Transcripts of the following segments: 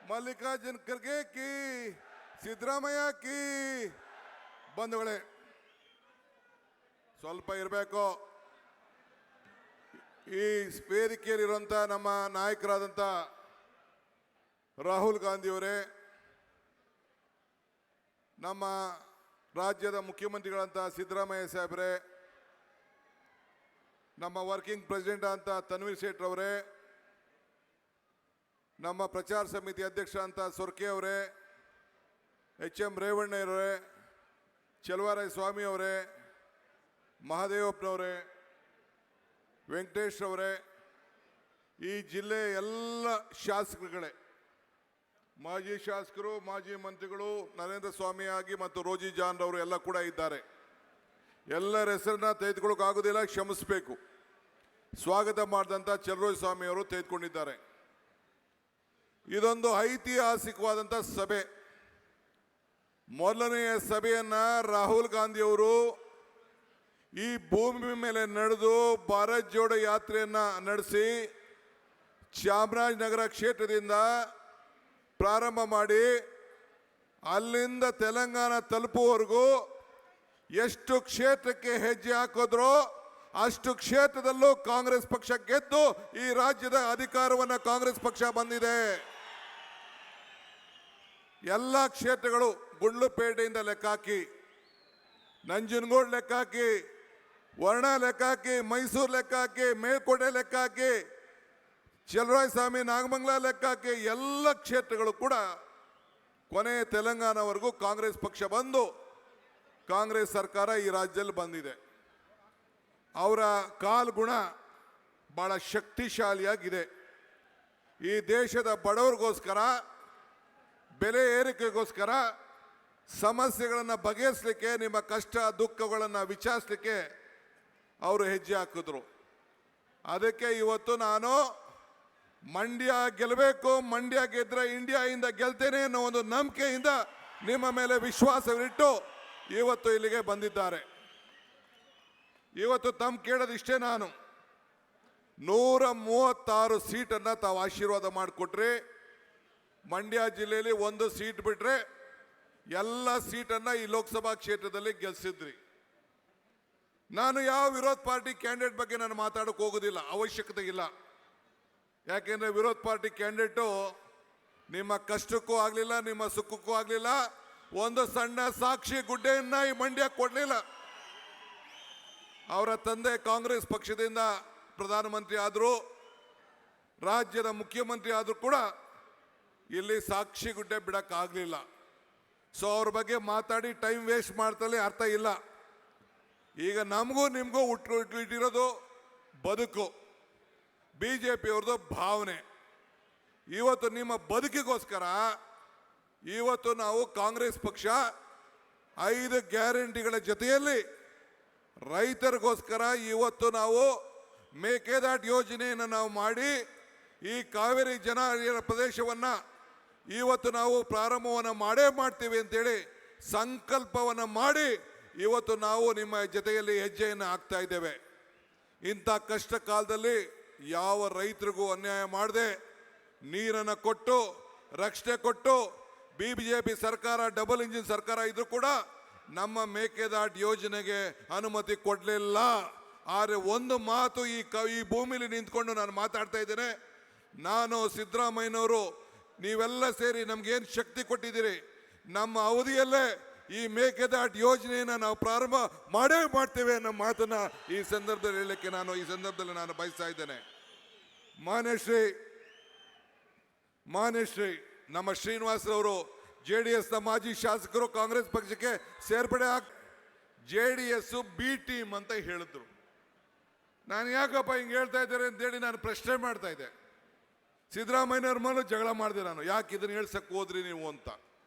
ಮಲ್ಲಿಕಾರ್ಜುನ್ ಖರ್ಗೆ ಕಿ, ಸಿದ್ದರಾಮಯ್ಯ ಕಿ. ಬಂಧುಗಳೇ, ಸ್ವಲ್ಪ ಇರಬೇಕು. ಈ ವೇದಿಕೆಯಲ್ಲಿರುವಂಥ ನಮ್ಮ ನಾಯಕರಾದಂಥ ರಾಹುಲ್ ಗಾಂಧಿಯವರೇ, ನಮ್ಮ ರಾಜ್ಯದ ಮುಖ್ಯಮಂತ್ರಿಗಳಂತ ಸಿದ್ದರಾಮಯ್ಯ ಸಾಹೇಬ್ರೆ, ನಮ್ಮ ವರ್ಕಿಂಗ್ ಪ್ರೆಸಿಡೆಂಟ್ ಅಂತ ತನ್ವೀರ್ ಸೇಠ್ ಅವರೇ, ನಮ್ಮ ಪ್ರಚಾರ ಸಮಿತಿ ಅಧ್ಯಕ್ಷ ಅಂತ ಸೊರ್ಕೆ ಅವರೇ, ಎಚ್.ಎಂ. ರೇವಣ್ಣವರೇ, ಚೆಲುವರಾಯ ಸ್ವಾಮಿ ಅವರೇ, ಮಹಾದೇವಪ್ಪನವರೇ, ವೆಂಕಟೇಶ್ ಅವರೇ, ಈ ಜಿಲ್ಲೆ ಎಲ್ಲ ಶಾಸಕರುಗಳೇ, ಮಾಜಿ ಶಾಸಕರು, ಮಾಜಿ ಮಂತ್ರಿಗಳು, ನರೇಂದ್ರ ಸ್ವಾಮಿ ಆಗಿ ಮತ್ತು ರೋಜಿ ಜಾನ್ ಅವರು ಎಲ್ಲ ಕೂಡ ಇದ್ದಾರೆ. ಎಲ್ಲರ ಹೆಸರನ್ನ ತೆಗೆದುಕೊಳ್ಳೋಕ್ಕಾಗೋದಿಲ್ಲ, ಕ್ಷಮಿಸಬೇಕು. ಸ್ವಾಗತ ಮಾಡಿದಂಥ ಚಲರೋಜಿ ಸ್ವಾಮಿ ಅವರು ತೆಗೆದುಕೊಂಡಿದ್ದಾರೆ. ಇದೊಂದು ಐತಿಹಾಸಿಕವಾದಂಥ ಸಭೆ. ಮೊದಲನೆಯ ಸಭೆಯನ್ನ ರಾಹುಲ್ ಗಾಂಧಿ ಅವರು ಈ ಭೂಮಿ ಮೇಲೆ ನಡೆದು ಭಾರತ್ ಜೋಡೋ ಯಾತ್ರೆಯನ್ನ ನಡೆಸಿ ಚಾಮರಾಜನಗರ ಕ್ಷೇತ್ರದಿಂದ ಪ್ರಾರಂಭ ಮಾಡಿ ಅಲ್ಲಿಂದ ತೆಲಂಗಾಣ ತಲುಪುವವರೆಗೂ ಎಷ್ಟು ಕ್ಷೇತ್ರಕ್ಕೆ ಹೆಜ್ಜೆ ಹಾಕಿದ್ರೋ ಅಷ್ಟು ಕ್ಷೇತ್ರದಲ್ಲೂ ಕಾಂಗ್ರೆಸ್ ಪಕ್ಷ ಗೆದ್ದು ಈ ರಾಜ್ಯದ ಅಧಿಕಾರವನ್ನು ಕಾಂಗ್ರೆಸ್ ಪಕ್ಷ ಬಂದಿದೆ. ಎಲ್ಲ ಕ್ಷೇತ್ರಗಳು ಗುಂಡ್ಲುಪೇಟೆಯಿಂದ ಲೆಕ್ಕಾಕಿ, ನಂಜನಗೂಡು ಲೆಕ್ಕಾಕಿ, ವರ್ಣ ಲೆಕ್ಕಾಕಿ, ಮೈಸೂರು ಲೆಕ್ಕಾಕಿ, ಮೇಲ್ಕೋಟೆ ಲೆಕ್ಕಾಕಿ, ಚಲರಾಯ ಸ್ವಾಮಿ ನಾಗಮಂಗಲ ಲೆಕ್ಕಾಕಿ, ಎಲ್ಲ ಕ್ಷೇತ್ರಗಳು ಕೂಡ ಕೊನೆ ತೆಲಂಗಾಣವರೆಗೂ ಕಾಂಗ್ರೆಸ್ ಪಕ್ಷ ಬಂದು ಕಾಂಗ್ರೆಸ್ ಸರ್ಕಾರ ಈ ರಾಜ್ಯದಲ್ಲಿ ಬಂದಿದೆ. ಅವರ ಕಾಲ್ಗುಣ ಬಹಳ ಶಕ್ತಿಶಾಲಿಯಾಗಿದೆ. ಈ ದೇಶದ ಬಡವರಿಗೋಸ್ಕರ, ಬೆಲೆ ಏರಿಕೆಗೋಸ್ಕರ, ಸಮಸ್ಯೆಗಳನ್ನು ಬಗೆಹರಿಸಲಿಕ್ಕೆ, ನಿಮ್ಮ ಕಷ್ಟ ದುಃಖಗಳನ್ನು ವಿಚಾರಿಸಲಿಕ್ಕೆ ಅವರು ಹೆಜ್ಜೆ ಹಾಕಿದ್ರು. ಅದಕ್ಕೆ ಇವತ್ತು ನಾನು ಮಂಡ್ಯ ಗೆಲ್ಲಬೇಕು, ಮಂಡ್ಯ ಗೆದ್ರೆ ಇಂಡಿಯಾದಿಂದ ಗೆಲ್ತೇನೆ ಅನ್ನೋ ಒಂದು ನಂಬಿಕೆಯಿಂದ ನಿಮ್ಮ ಮೇಲೆ ವಿಶ್ವಾಸವಿಟ್ಟು ಇವತ್ತು ಇಲ್ಲಿಗೆ ಬಂದಿದ್ದಾರೆ. ಇವತ್ತು ತಮ್ಮ ಕೇಳೋದಿಷ್ಟೇ, ನಾನು 136 ಸೀಟನ್ನು ತಾವು ಆಶೀರ್ವಾದ ಮಾಡಿಕೊಟ್ರಿ. ಮಂಡ್ಯ ಜಿಲ್ಲೆಯಲ್ಲಿ 1 ಸೀಟ್ ಬಿಟ್ರೆ ಎಲ್ಲ ಸೀಟನ್ನು ಈ ಲೋಕಸಭಾ ಕ್ಷೇತ್ರದಲ್ಲಿ ಗೆಲ್ಸಿದ್ರಿ. ನಾನು ಯಾವ ವಿರೋಧ ಪಾರ್ಟಿ ಕ್ಯಾಂಡಿಡೇಟ್ ಬಗ್ಗೆ ನಾನು ಮಾತಾಡೋಕೆ ಹೋಗೋದಿಲ್ಲ, ಅವಶ್ಯಕತೆ ಇಲ್ಲ. ಯಾಕೆಂದ್ರೆ ವಿರೋಧ ಪಾರ್ಟಿ ಕ್ಯಾಂಡಿಡೇಟು ನಿಮ್ಮ ಕಷ್ಟಕ್ಕೂ ಆಗಲಿಲ್ಲ, ನಿಮ್ಮ ಸುಖಕ್ಕೂ ಆಗಲಿಲ್ಲ, ಒಂದು ಸಣ್ಣ ಸಾಕ್ಷಿ ಗುಡ್ಡೆಯನ್ನ ಈ ಮಂಡ್ಯ ಕೊಡಲಿಲ್ಲ. ಅವರ ತಂದೆ ಕಾಂಗ್ರೆಸ್ ಪಕ್ಷದಿಂದ ಪ್ರಧಾನಮಂತ್ರಿ ಆದರು, ರಾಜ್ಯದ ಮುಖ್ಯಮಂತ್ರಿ ಆದರೂ ಕೂಡ ಇಲ್ಲಿ ಸಾಕ್ಷಿ ಗುಡ್ಡೆ ಬಿಡಕ್ಕಾಗಲಿಲ್ಲ. ಸೊ ಅವ್ರ ಬಗ್ಗೆ ಮಾತಾಡಿ ಟೈಮ್ ವೇಸ್ಟ್ ಮಾಡ್ತಲೇ ಅರ್ಥ ಇಲ್ಲ. ಈಗ ನಮಗೂ ನಿಮಗೂ ಇಟ್ಟಿರೋದು ಬದುಕು, BJP ಅವ್ರದ್ದು ಭಾವನೆ. ಇವತ್ತು ನಿಮ್ಮ ಬದುಕಿಗೋಸ್ಕರ ಇವತ್ತು ನಾವು ಕಾಂಗ್ರೆಸ್ ಪಕ್ಷ 5 ಗ್ಯಾರಂಟಿಗಳ ಜೊತೆಯಲ್ಲಿ ರೈತರಿಗೋಸ್ಕರ ಇವತ್ತು ನಾವು ಮೇಕೆದಾಟು ಯೋಜನೆಯನ್ನು ನಾವು ಮಾಡಿ ಈ ಕಾವೇರಿ ಜಲಾನಯನ ಪ್ರದೇಶವನ್ನು ಇವತ್ತು ನಾವು ಪ್ರಾರಂಭವನ್ನು ಮಾಡೇ ಮಾಡ್ತೀವಿ ಅಂತೇಳಿ ಸಂಕಲ್ಪವನ್ನು ಮಾಡಿ ಇವತ್ತು ನಾವು ನಿಮ್ಮ ಜೊತೆಯಲ್ಲಿ ಹೆಜ್ಜೆಯನ್ನು ಹಾಕ್ತಾ ಇದ್ದೇವೆ. ಇಂಥ ಕಷ್ಟ ಕಾಲದಲ್ಲಿ ಯಾವ ರೈತರಿಗೂ ಅನ್ಯಾಯ ಮಾಡದೆ ನೀರನ್ನು ಕೊಟ್ಟು ರಕ್ಷಣೆ ಕೊಟ್ಟು, BJP ಸರ್ಕಾರ ಡಬಲ್ ಇಂಜಿನ್ ಸರ್ಕಾರ ಇದ್ರೂ ಕೂಡ ನಮ್ಮ ಮೇಕೆದಾಟು ಯೋಜನೆಗೆ ಅನುಮತಿ ಕೊಡಲಿಲ್ಲ. ಆದರೆ ಒಂದು ಮಾತು ಈ ಭೂಮಿಲಿ ನಿಂತ್ಕೊಂಡು ನಾನು ಮಾತಾಡ್ತಾ ಇದ್ದೇನೆ. ನಾನು, ಸಿದ್ದರಾಮಯ್ಯನವರು, ನೀವೆಲ್ಲ ಸೇರಿ ನಮ್ಗೇನು ಶಕ್ತಿ ಕೊಟ್ಟಿದ್ದೀರಿ, ನಮ್ಮ ಅವಧಿಯಲ್ಲೇ ಈ ಮೇಕೆದಾಟು ಯೋಜನೆಯನ್ನು ನಾವು ಪ್ರಾರಂಭ ಮಾಡೇ ಮಾಡ್ತೇವೆ ಅನ್ನೋ ಮಾತನ್ನ ಈ ಸಂದರ್ಭದಲ್ಲಿ ಹೇಳಲಿಕ್ಕೆ ನಾನು ಬಯಸ್ತಾ ಇದ್ದೇನೆ. ಮಾನ್ಯಶ್ರೀ ನಮ್ಮ ಶ್ರೀನಿವಾಸರವರು JDSನ ಮಾಜಿ ಶಾಸಕರು ಕಾಂಗ್ರೆಸ್ ಪಕ್ಷಕ್ಕೆ ಸೇರ್ಪಡೆ JDS B ಟೀಮ್ ಅಂತ ಹೇಳಿದ್ರು. ನಾನು ಯಾಕಪ್ಪ ಹಿಂಗೆ ಹೇಳ್ತಾ ಇದ್ದಾರೆ ಅಂತೇಳಿ ನಾನು ಪ್ರಶ್ನೆ ಮಾಡ್ತಾ ಇದ್ದೆ. ಸಿದ್ದರಾಮಯ್ಯನವ್ರ ಮೇಲೆ ಜಗಳ ಮಾಡಿದೆ ನಾನು, ಯಾಕೆ ಇದನ್ನ ಹೇಳ್ಸಕ್ಕೆ ಹೋದ್ರಿ ನೀವು ಅಂತ.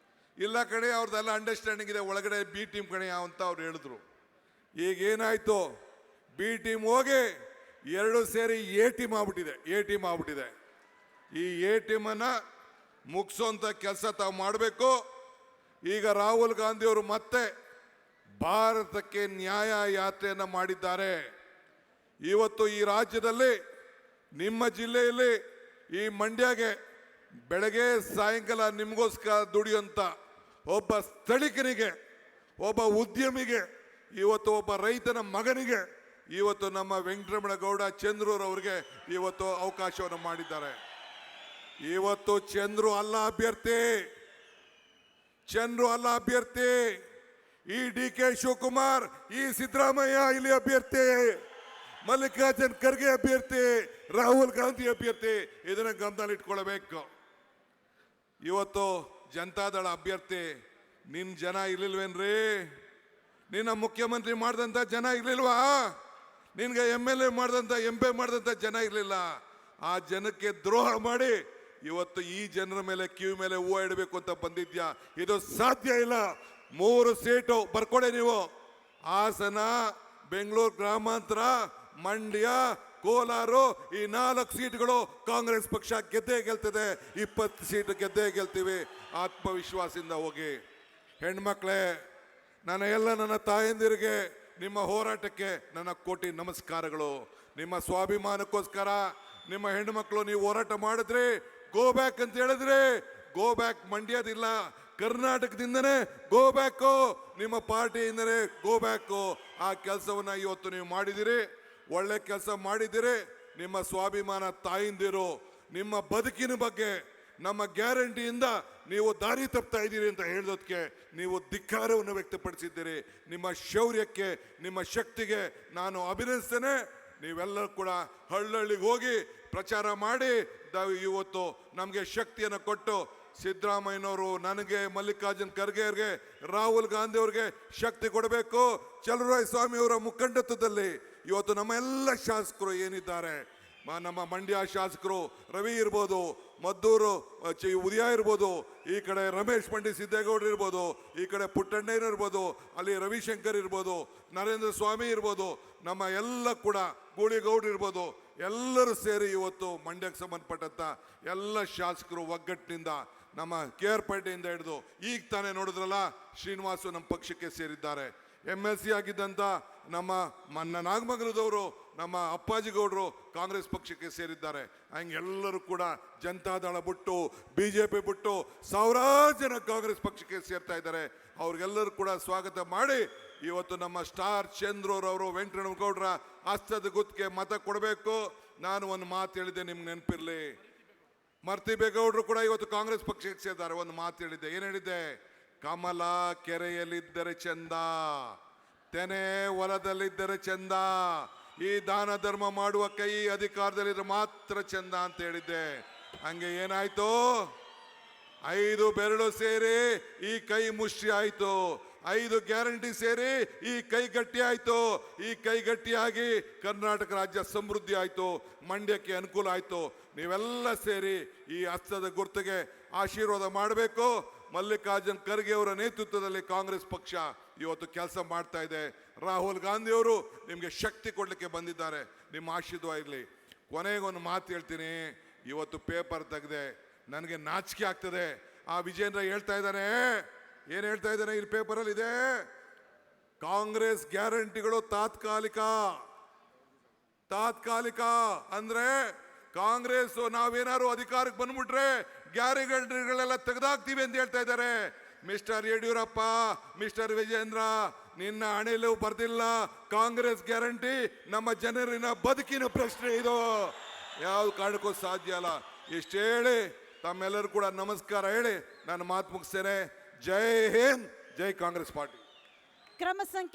ಇಲ್ಲ ಕಡೆ ಅವ್ರದ್ದೆಲ್ಲ ಅಂಡರ್ಸ್ಟ್ಯಾಂಡಿಂಗ್ ಇದೆ, ಒಳಗಡೆ B ಟೀಮ್ ಕಡೆ ಅಂತ ಅವ್ರು ಹೇಳಿದ್ರು. ಈಗ ಏನಾಯ್ತು, B ಟೀಮ್ ಹೋಗಿ 2 ಸೇರಿ A ಟೀಮ್ ಆಗ್ಬಿಟ್ಟಿದೆ. ಈ A ಟೀಮನ್ನು ಮುಗಿಸೋಂಥ ಕೆಲಸ ತಾವು ಮಾಡಬೇಕು. ಈಗ ರಾಹುಲ್ ಗಾಂಧಿ ಅವರು ಮತ್ತೆ ಭಾರತಕ್ಕೆ ನ್ಯಾಯ ಯಾತ್ರೆಯನ್ನು ಮಾಡಿದ್ದಾರೆ. ಇವತ್ತು ಈ ರಾಜ್ಯದಲ್ಲಿ, ನಿಮ್ಮ ಜಿಲ್ಲೆಯಲ್ಲಿ, ಈ ಮಂಡ್ಯಗೆ ಬೆಳಗ್ಗೆ ಸಾಯಂಕಾಲ ನಿಮಗೋಸ್ಕರ ದುಡಿಯುವಂತ ಒಬ್ಬ ಸ್ಥಳೀಕನಿಗೆ, ಒಬ್ಬ ಉದ್ಯಮಿಗೆ, ಇವತ್ತು ಒಬ್ಬ ರೈತನ ಮಗನಿಗೆ ಇವತ್ತು ನಮ್ಮ ವೆಂಕಟರಮಣಗೌಡ ಚಂದ್ರೂರವರಿಗೆ ಇವತ್ತು ಅವಕಾಶವನ್ನು ಮಾಡಿದ್ದಾರೆ. ಇವತ್ತು ಚಂದ್ರು ಅಲ್ಲ ಅಭ್ಯರ್ಥಿ, ಚಂದ್ರು ಅಲ್ಲ ಅಭ್ಯರ್ಥಿ, ಈ DK ಶಿವಕುಮಾರ್, ಈ ಸಿದ್ದರಾಮಯ್ಯ ಇಲ್ಲಿ ಅಭ್ಯರ್ಥಿ, ಮಲ್ಲಿಕಾರ್ಜುನ್ ಖರ್ಗೆ ಅಭ್ಯರ್ಥಿ, ರಾಹುಲ್ ಗಾಂಧಿ ಅಭ್ಯರ್ಥಿ. ಇದನ್ನ ಗಮನದಲ್ಲಿ ಇಟ್ಕೊಳ್ಬೇಕು. ಇವತ್ತು ಜನತಾದಳ ಅಭ್ಯರ್ಥಿ, ನಿನ್ ಜನ ಇರ್ಲಿಲ್ವೇನ್ರಿ? ನಿನ್ನ ಮುಖ್ಯಮಂತ್ರಿ ಮಾಡಿದಂತ ಜನ ಇರ್ಲಿಲ್ವಾ? ನಿನ್ಗೆ MLA ಮಾಡಿದಂತ MP ಮಾಡಿದಂತ ಜನ ಇರ್ಲಿಲ್ಲ. ಆ ಜನಕ್ಕೆ ದ್ರೋಹ ಮಾಡಿ ಇವತ್ತು ಈ ಜನರ ಮೇಲೆ ಕಿವಿ ಮೇಲೆ ಹೂವು ಇಡಬೇಕು ಅಂತ ಬಂದಿದ್ಯಾ? ಇದು ಸಾಧ್ಯ ಇಲ್ಲ. 3 ಸೀಟು ಬರ್ಕೊಡೆ ನೀವು. ಹಾಸನ, ಬೆಂಗಳೂರು ಗ್ರಾಮಾಂತರ, ಮಂಡ್ಯ, ಕೋಲಾರ, ಈ 4 ಸೀಟ್ಗಳು ಕಾಂಗ್ರೆಸ್ ಪಕ್ಷ ಗೆದ್ದೇ ಗೆಲ್ತದೆ. 20 ಸೀಟ್ ಗೆದ್ದೇ ಗೆಲ್ತೀವಿ. ಆತ್ಮವಿಶ್ವಾಸದಿಂದ ಹೋಗಿ. ಹೆಣ್ಮಕ್ಳೇ, ನನ್ನ ತಾಯಂದಿರಿಗೆ ನಿಮ್ಮ ಹೋರಾಟಕ್ಕೆ ನನ್ನ ಕೋಟಿ ನಮಸ್ಕಾರಗಳು. ನಿಮ್ಮ ಸ್ವಾಭಿಮಾನಕ್ಕೋಸ್ಕರ ನಿಮ್ಮ ಹೆಣ್ಣುಮಕ್ಕಳು ನೀವು ಹೋರಾಟ ಮಾಡಿದ್ರಿ, ಗೋ ಬ್ಯಾಕ್ ಅಂತ ಹೇಳಿದ್ರಿ. ಗೋ ಬ್ಯಾಕ್ ಮಂಡ್ಯದಿಲ್ಲ, ಕರ್ನಾಟಕದಿಂದನೇ ಗೋ ಬ್ಯಾಕು, ನಿಮ್ಮ ಪಾರ್ಟಿಯಿಂದನೇ ಗೋ ಬ್ಯಾಕು. ಆ ಕೆಲಸವನ್ನ ಇವತ್ತು ನೀವು ಮಾಡಿದಿರಿ, ಒಳ್ಳೆ ಕೆಲಸ ಮಾಡಿದಿರಿ. ನಿಮ್ಮ ಸ್ವಾಭಿಮಾನ ತಾಯಿಂದಿರು, ನಿಮ್ಮ ಬದುಕಿನ ಬಗ್ಗೆ, ನಮ್ಮ ಗ್ಯಾರಂಟಿಯಿಂದ ನೀವು ದಾರಿ ತಪ್ತಾ ಇದ್ದೀರಿ ಅಂತ ಹೇಳೋದಕ್ಕೆ ನೀವು ಧಿಕ್ಕಾರವನ್ನು ವ್ಯಕ್ತಪಡಿಸಿದ್ದೀರಿ. ನಿಮ್ಮ ಶೌರ್ಯಕ್ಕೆ, ನಿಮ್ಮ ಶಕ್ತಿಗೆ ನಾನು ಅಭಿನಂದಿಸ್ತೇನೆ. ನೀವೆಲ್ಲರೂ ಕೂಡ ಹಳ್ಳಿಗೆ ಹೋಗಿ ಪ್ರಚಾರ ಮಾಡಿ ಇವತ್ತು ನಮಗೆ ಶಕ್ತಿಯನ್ನು ಕೊಟ್ಟು, ಸಿದ್ದರಾಮಯ್ಯನವರು ನನಗೆ, ಮಲ್ಲಿಕಾರ್ಜುನ್ ಖರ್ಗೆ ಅವ್ರಿಗೆ, ರಾಹುಲ್ ಗಾಂಧಿ ಅವ್ರಿಗೆ ಶಕ್ತಿ ಕೊಡಬೇಕು. ಚಲುವರಾಯ ಸ್ವಾಮಿ ಅವರ ಮುಖಂಡತ್ವದಲ್ಲಿ ಇವತ್ತು ನಮ್ಮ ಎಲ್ಲ ಶಾಸಕರು ಏನಿದ್ದಾರೆ, ನಮ್ಮ ಮಂಡ್ಯ ಶಾಸಕರು ರವಿ ಇರ್ಬೋದು, ಮದ್ದೂರು ಉದಯ ಇರ್ಬೋದು, ಈ ಕಡೆ ರಮೇಶ್ ಪಂಡಿತ್ ಸಿದ್ದೇಗೌಡರು ಇರ್ಬೋದು, ಈ ಕಡೆ ಪುಟ್ಟಣ್ಣಯ್ಯನ ಇರ್ಬೋದು, ಅಲ್ಲಿ ರವಿಶಂಕರ್ ಇರ್ಬೋದು, ನರೇಂದ್ರ ಸ್ವಾಮಿ ಇರ್ಬೋದು, ನಮ್ಮ ಎಲ್ಲ ಕೂಡ ಗೂಳಿಗೌಡರು ಇರ್ಬೋದು, ಎಲ್ಲರೂ ಸೇರಿ ಇವತ್ತು ಮಂಡ್ಯಕ್ಕೆ ಸಂಬಂಧಪಟ್ಟಂತ ಎಲ್ಲ ಶಾಸಕರು ಒಗ್ಗಟ್ಟಿನಿಂದ, ನಮ್ಮ KR ಪೇಟೆಯಿಂದ ಹಿಡಿದು ಈಗ ತಾನೇ ನೋಡಿದ್ರಲ್ಲ ಶ್ರೀನಿವಾಸು ನಮ್ಮ ಪಕ್ಷಕ್ಕೆ ಸೇರಿದ್ದಾರೆ. MLC ಆಗಿದ್ದಂತ ನಮ್ಮ ನಾಗಮಂಗಲದವರು, ನಮ್ಮ ಅಪ್ಪಾಜಿ ಗೌಡರು ಕಾಂಗ್ರೆಸ್ ಪಕ್ಷಕ್ಕೆ ಸೇರಿದ್ದಾರೆ. ಹಂಗೆಲ್ಲರೂ ಕೂಡ ಜನತಾದಳ ಬಿಟ್ಟು, BJP ಬಿಟ್ಟು ಸಾವಿರಾರು ಜನ ಕಾಂಗ್ರೆಸ್ ಪಕ್ಷಕ್ಕೆ ಸೇರ್ತಾ ಇದ್ದಾರೆ. ಅವ್ರಿಗೆಲ್ಲರೂ ಕೂಡ ಸ್ವಾಗತ ಮಾಡಿ ಇವತ್ತು ನಮ್ಮ ಸ್ಟಾರ್ ಚಂದ್ರೂರವರು ವೆಂಕಟರಮಣಗೌಡರ ಹಸ್ತದ ಗುತ್ತಿಗೆ ಮತ ಕೊಡಬೇಕು. ನಾನು ಒಂದು ಮಾತು ಹೇಳಿದ್ದೆ, ನಿಮ್ಗೆ ನೆನಪಿರ್ಲಿ. ಮರ್ತಿಬೇಗೌಡರು ಕೂಡ ಇವತ್ತು ಕಾಂಗ್ರೆಸ್ ಪಕ್ಷಕ್ಕೆ ಸೇರಿದ್ದಾರೆ. ಒಂದು ಮಾತು ಹೇಳಿದ್ದೆ, ಏನ್ ಹೇಳಿದ್ದೆ? ಕಮಲ ಕೆರೆಯಲ್ಲಿದ್ದರೆ ಚಂದ, ತೆನೆ ಹೊಲದಲ್ಲಿದ್ದರೆ ಚಂದ, ಈ ದಾನ ಧರ್ಮ ಮಾಡುವ ಕೈ ಅಧಿಕಾರದಲ್ಲಿದ್ರೆ ಮಾತ್ರ ಚಂದ ಅಂತ ಹೇಳಿದ್ದೆ. ಹಂಗೆ ಏನಾಯ್ತು? 5 ಬೆರಳು ಸೇರಿ ಈ ಕೈ ಮುಷ್ಟಿ ಆಯ್ತು, 5 ಗ್ಯಾರಂಟಿ ಸೇರಿ ಈ ಕೈ ಗಟ್ಟಿ ಆಯ್ತು. ಈ ಕೈ ಗಟ್ಟಿಯಾಗಿ ಕರ್ನಾಟಕ ರಾಜ್ಯ ಸಮೃದ್ಧಿ ಆಯ್ತು, ಮಂಡ್ಯಕ್ಕೆ ಅನುಕೂಲ ಆಯ್ತು. ನೀವೆಲ್ಲ ಸೇರಿ ಈ ಹಸ್ತದ ಗುರುತಿಗೆ ಆಶೀರ್ವಾದ ಮಾಡಬೇಕು. ಮಲ್ಲಿಕಾರ್ಜುನ್ ಖರ್ಗೆ ಅವರ ನೇತೃತ್ವದಲ್ಲಿ ಕಾಂಗ್ರೆಸ್ ಪಕ್ಷ ಇವತ್ತು ಕೆಲಸ ಮಾಡ್ತಾ ಇದೆ. ರಾಹುಲ್ ಗಾಂಧಿ ಅವರು ನಿಮಗೆ ಶಕ್ತಿ ಕೊಡ್ಲಿಕ್ಕೆ ಬಂದಿದ್ದಾರೆ. ನಿಮ್ಮ ಆಶೀರ್ವಾದ ಇರಲಿ. ಕೊನೆಗೊಂದು ಮಾತು ಹೇಳ್ತೀನಿ. ಇವತ್ತು ಪೇಪರ್ ತೆಗೆದೆ, ನನಗೆ ನಾಚಿಕೆ ಆಗ್ತದೆ. ಆ ವಿಜೇಂದ್ರ ಹೇಳ್ತಾ ಇದ್ದಾನೆ, ಏನ್ ಹೇಳ್ತಾ ಇದ್ದಾನೆ ಈ ಪೇಪರಲ್ಲಿ ಇದೆ, ಕಾಂಗ್ರೆಸ್ ಗ್ಯಾರಂಟಿಗಳು ತಾತ್ಕಾಲಿಕ ಅಂದ್ರೆ ಕಾಂಗ್ರೆಸ್ ನಾವೇನಾದ್ರು ಅಧಿಕಾರಕ್ಕೆ ಬಂದ್ಬಿಟ್ರೆ ಗ್ಯಾರಂಟಿಗಳೆಲ್ಲ ತೆಗೆದಾಕ್ತೀವಿ ಅಂತ ಹೇಳ್ತಾ ಇದ್ದಾರೆ. ಮಿಸ್ಟರ್ ಯಡಿಯೂರಪ್ಪ, ಮಿಸ್ಟರ್ ವಿಜೇಂದ್ರ, ನಿನ್ನ ಹಣೆಯಲ್ಲೂ ಬರ್ದಿಲ್ಲ ಕಾಂಗ್ರೆಸ್ ಗ್ಯಾರಂಟಿ. ನಮ್ಮ ಜನರಿನ ಬದುಕಿನ ಪ್ರಶ್ನೆ ಇದು, ಯಾವ ಕಾರಣಕ್ಕೂ ಸಾಧ್ಯ ಅಲ್ಲ. ಇಷ್ಟು ಹೇಳಿ ತಮ್ಮೆಲ್ಲರೂ ಕೂಡ ನಮಸ್ಕಾರ ಹೇಳಿ ನಾನು ಮಾತು ಮುಗಿಸ್ತೇನೆ. ಜೈ ಹಿಂದ್, ಜೈ ಕಾಂಗ್ರೆಸ್ ಪಾರ್ಟಿ. ಕ್ರಮ ಸಂಖ್ಯೆ